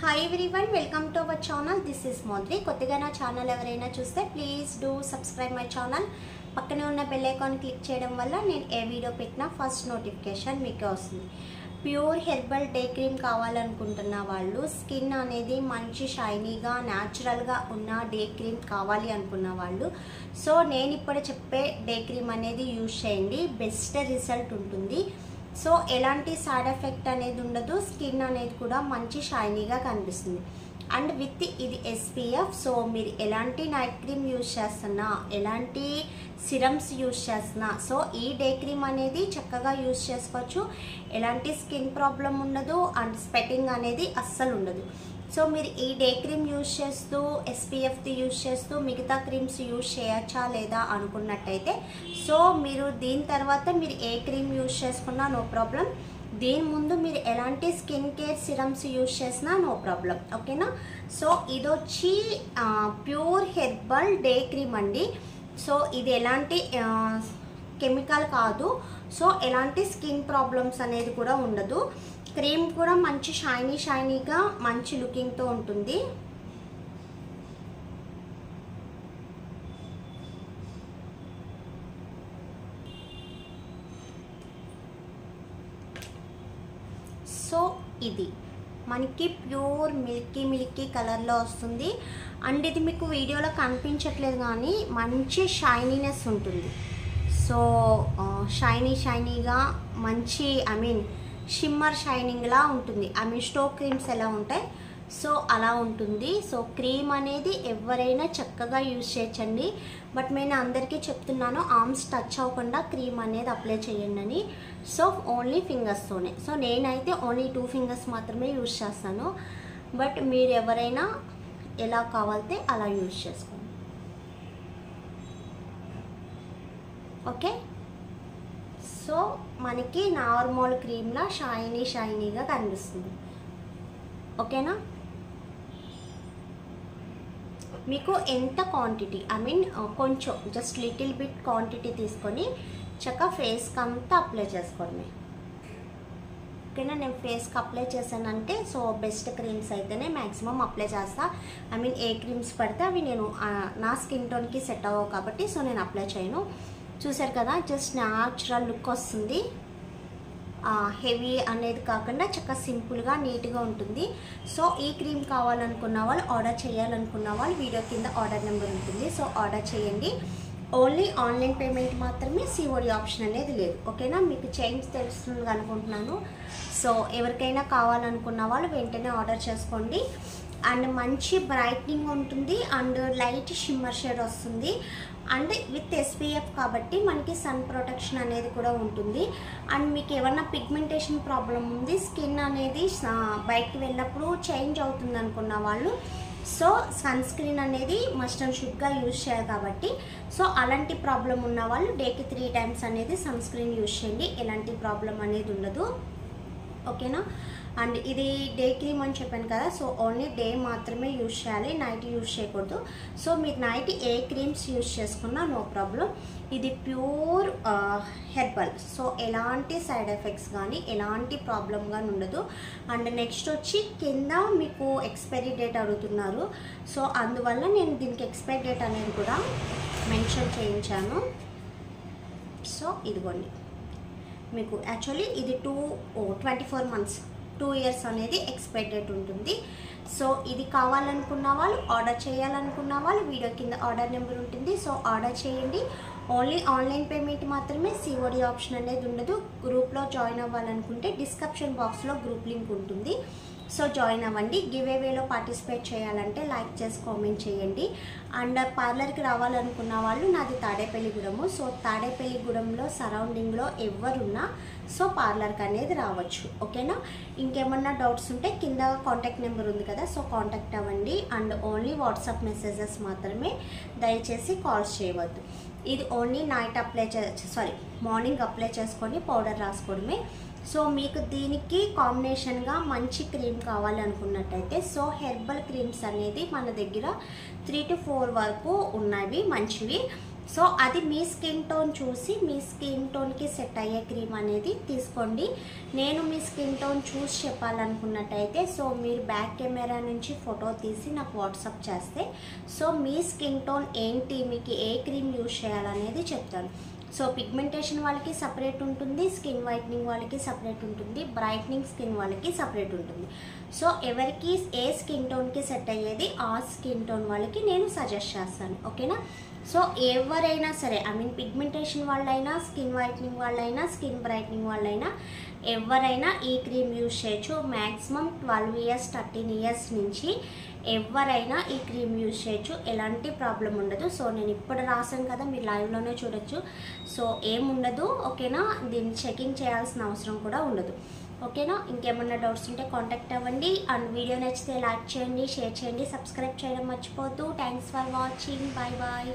Hi everyone, welcome to our channel. This is Madhuri. కొత్తగా నా channel ఎవరైనా చూస్తే please do subscribe my channel. పక్కనే ఉన్న బెల్ ఐకాన్ క్లిక్ చేయడం వల్ల నేను ఏ వీడియో పెట్టినా ఫస్ట్ నోటిఫికేషన్ మీకు వస్తుంది. ప్యూర్ హెర్బల్ డే క్రీమ్ కావాలనుకుంటున్న వాళ్ళు, స్కిన్ అనేది మంచి షైనీగా న్యాచురల్గా ఉన్న డే క్రీమ్ కావాలి అనుకున్న వాళ్ళు, సో నేను ఇప్పుడు చెప్పే డే క్రీమ్ అనేది యూజ్ చేయండి. బెస్ట్ రిజల్ట్ ఉంటుంది. సో ఎలాంటి సైడ్ ఎఫెక్ట్ అనేది ఉండదు. స్కిన్ అనేది కూడా మంచి షైనీగా కనిపిస్తుంది. అండ్ విత్ ఇది SPF. సో మీరు ఎలాంటి నైట్ క్రీమ్ యూజ్ చేస్తున్నా, ఎలాంటి సిరమ్స్ యూజ్ చేస్తున్నా, సో ఈ డే క్రీమ్ అనేది చక్కగా యూజ్ చేసుకోవచ్చు. ఎలాంటి స్కిన్ ప్రాబ్లం ఉండదు అండ్ స్వెటింగ్ అనేది అస్సలు ఉండదు. సో మీరు ఈ డే క్రీమ్ యూజ్ చేస్తూ SPFది యూజ్ చేస్తూ మిగతా క్రీమ్స్ యూజ్ చేయొచ్చా లేదా అనుకున్నట్టయితే, సో మీరు దీని తర్వాత మీరు ఏ క్రీమ్ యూజ్ చేసుకున్నా నో ప్రాబ్లం. దీని ముందు మీరు ఎలాంటి స్కిన్ కేర్ సిరమ్స్ యూజ్ చేసినా నో ప్రాబ్లం. ఓకేనా? సో ఇది వచ్చి ప్యూర్ హెర్బల్ డే క్రీమ్ అండి. సో ఇది ఎలాంటి కెమికల్ కాదు. సో ఎలాంటి స్కిన్ ప్రాబ్లమ్స్ అనేది కూడా ఉండదు. క్రీమ్ కూడా మంచి షైనీగా మంచి లుకింగ్తో ఉంటుంది. సో ఇది మనకి ప్యూర్ మిల్కీ కలర్లో వస్తుంది. అండ్ ఇది మీకు వీడియోలో కనిపించట్లేదు కానీ మంచి షైనీనెస్ ఉంటుంది. సో షైనీగా మంచి షిమ్మర్ షైనింగ్లా ఉంటుంది. స్టో క్రీమ్స్ ఎలా ఉంటాయి, సో అలా ఉంటుంది. సో క్రీమ్ అనేది ఎవరైనా చక్కగా యూజ్ చేయొచ్చండి. బట్ నేను అందరికీ చెప్తున్నాను, ఆర్మ్స్ టచ్ అవ్వకుండా క్రీమ్ అనేది అప్లై చేయండి అని. సో ఓన్లీ ఫింగర్స్తోనే. సో నేనైతే ఓన్లీ 2 ఫింగర్స్ మాత్రమే యూజ్ చేస్తాను. బట్ మీరు ఎవరైనా ఎలా కావాలితే అలా యూజ్ చేసుకోండి. ఓకే? సో మనకి నార్మల్ క్రీమ్లా షైనీగా కనిపిస్తుంది. ఓకేనా? మీకు ఎంత క్వాంటిటీ, కొంచెం జస్ట్ లిటిల్ బిట్ క్వాంటిటీ తీసుకొని చక్కగా ఫేస్కి అంతా అప్లై చేసుకోండి. ఓకేనా? నేను ఫేస్కి అప్లై చేశానంటే సో బెస్ట్ క్రీమ్స్ అయితేనే మ్యాక్సిమం అప్లై చేస్తా. ఏ క్రీమ్స్ పడితే అవి నేను నా స్కిన్ టోన్కి సెట్ అవ్వవు కాబట్టి సో నేను అప్లై చేయను. చూసారు కదా, జస్ట్ న్యాచురల్ లుక్ వస్తుంది. హెవీ అనేది కాకుండా చక్కగా సింపుల్గా నీట్గా ఉంటుంది. సో ఈ క్రీమ్ కావాలనుకున్న వాళ్ళు, ఆర్డర్ చేయాలనుకున్న వాళ్ళు వీడియో కింద ఆర్డర్ నెంబర్ ఉంటుంది. సో ఆర్డర్ చేయండి. ఓన్లీ ఆన్లైన్ పేమెంట్ మాత్రమే, COD ఆప్షన్ అనేది లేదు. ఓకేనా? మీకు చేంజ్ తెలుస్తుంది అనుకుంటున్నాను. సో ఎవరికైనా కావాలనుకున్న వాళ్ళు వెంటనే ఆర్డర్ చేసుకోండి. అండ్ మంచి బ్రైట్నింగ్ ఉంటుంది అండ్ లైట్ షిమ్మర్ షేడ్ వస్తుంది. అండ్ విత్ SPF కాబట్టి మనకి సన్ ప్రొటెక్షన్ అనేది కూడా ఉంటుంది. అండ్ మీకు ఏమన్నా పిగ్మెంటేషన్ ప్రాబ్లం ఉంది, స్కిన్ అనేది బయటకు వెళ్ళినప్పుడు చేంజ్ అవుతుంది అనుకున్న వాళ్ళు, సో సన్ స్క్రీన్ అనేది మస్ట్ అండ్ షుడ్గా యూజ్ చేయాలి కాబట్టి, సో అలాంటి ప్రాబ్లం ఉన్న వాళ్ళు డేకి 3 టైమ్స్ అనేది సన్ స్క్రీన్ యూజ్ చేయండి. ఎలాంటి ప్రాబ్లం అనేది ఉండదు. ఓకేనా? అండ్ ఇది డే క్రీమ్ అని చెప్పాను కదా, సో ఓన్లీ డే మాత్రమే యూజ్ చేయాలి, నైట్ యూజ్ చేయకూడదు. సో మీరు నైట్ ఏ క్రీమ్స్ యూజ్ చేసుకున్నా నో ప్రాబ్లం. ఇది ప్యూర్ హెర్బల్. సో ఎలాంటి సైడ్ ఎఫెక్ట్స్ కానీ ఎలాంటి ప్రాబ్లం కానీ ఉండదు. అండ్ నెక్స్ట్ వచ్చి కింద మీకు ఎక్స్పైరీ డేట్ అడుగుతున్నారు. సో అందువల్ల నేను దీనికి ఎక్స్పైరీ డేట్ అనేది కూడా మెన్షన్ చేయించాను. సో ఇదిగోండి, మీకు యాక్చువల్లీ ఇది 24 months 2 years అనేది ఎక్స్పైరీ డేట్ ఉంటుంది. సో ఇది కావాలనుకున్న వాళ్ళు, ఆర్డర్ చేయాలనుకున్న వాళ్ళు వీడియో కింద ఆర్డర్ నెంబర్ ఉంటుంది. సో ఆర్డర్ చేయండి. ఓన్లీ ఆన్లైన్ పేమెంట్ మాత్రమే, COD ఆప్షన్ అనేది ఉండదు. గ్రూప్లో జాయిన్ అవ్వాలనుకుంటే డిస్క్రిప్షన్ బాక్స్లో గ్రూప్ లింక్ ఉంటుంది. సో జాయిన్ అవ్వండి. గివ్ అవేలో పార్టిసిపేట్ చేయాలంటే లైక్ చేసి కామెంట్ చేయండి. అండ్ పార్లర్కి రావాలనుకున్న వాళ్ళు, నాది తాడేపల్లిగూడెము. సో తాడేపల్లిగూడెంలో సరౌండింగ్లో ఎవరున్నా సో పార్లర్కి అనేది రావచ్చు. ఓకేనా? ఇంకేమన్నా డౌట్స్ ఉంటే కింద కాంటాక్ట్ నెంబర్ ఉంది కదా, సో కాంటాక్ట్ అవ్వండి. అండ్ ఓన్లీ వాట్సాప్ మెసేజెస్ మాత్రమే, దయచేసి కాల్స్ చేయవద్దు. ఇది ఓన్లీ నైట్ మార్నింగ్ అప్లై చేసుకొని పౌడర్ రాసుకోవడమే. సో మీకు దీనికి కాంబినేషన్గా మంచి క్రీమ్ కావాలి అనుకున్నట్టయితే, సో హెర్బల్ క్రీమ్స్ అనేది మన దగ్గర 3 to 4 వరకు ఉన్నవి మంచివి. సో అది మీ స్కిన్ టోన్ చూసి మీ స్కిన్ టోన్కి సెట్ అయ్యే క్రీమ్ అనేది తీసుకోండి. నేను మీ స్కిన్ టోన్ చూసి చెప్పాలనుకున్నట్టయితే సో మీరు బ్యాక్ కెమెరా నుంచి ఫోటో తీసి నాకు వాట్సాప్ చేస్తే సో మీ స్కిన్ టోన్ ఏంటి, మీకు ఏ క్రీమ్ యూజ్ చేయాలనేది చెప్తాను. సో పిగ్మెంటేషన్ వాళ్ళకి సపరేట్ ఉంటుంది, స్కిన్ వైట్నింగ్ వాళ్ళకి సపరేట్ ఉంటుంది, బ్రైట్నింగ్ స్కిన్ వాళ్ళకి సపరేట్ ఉంటుంది. సో ఎవరికి ఏ స్కిన్ టోన్కి సెట్ అయ్యేది ఆ స్కిన్ టోన్ వాళ్ళకి నేను సజెస్ట్ చేస్తాను. ఓకేనా? సో ఎవరైనా సరే పిగ్మెంటేషన్ వాళ్ళైనా, స్కిన్ వైట్నింగ్ వాళ్ళైనా, స్కిన్ బ్రైట్నింగ్ వాళ్ళైనా ఎవరైనా ఈ క్రీమ్ యూజ్ చేయొచ్చు. మ్యాక్సిమం 12 ఇయర్స్ 13 ఇయర్స్ నుంచి ఎవరైనా ఈ క్రీమ్ యూజ్ చేయొచ్చు, ఎలాంటి ప్రాబ్లం ఉండదు. సో నేను ఇప్పుడు రాసాను కదా, మీరు లైవ్లోనే చూడొచ్చు. సో ఏముండదు. ఓకేనా? దీన్ని చెకింగ్ చేయాల్సిన అవసరం కూడా ఉండదు. ఓకేనా? ఇంకేమన్నా డౌట్స్ ఉంటే కాంటాక్ట్ అవ్వండి. అండ్ వీడియో నచ్చితే లైక్ చేయండి, షేర్ చేయండి, సబ్స్క్రైబ్ చేయడం మర్చిపోవద్దు. Thanks for watching. Bye bye.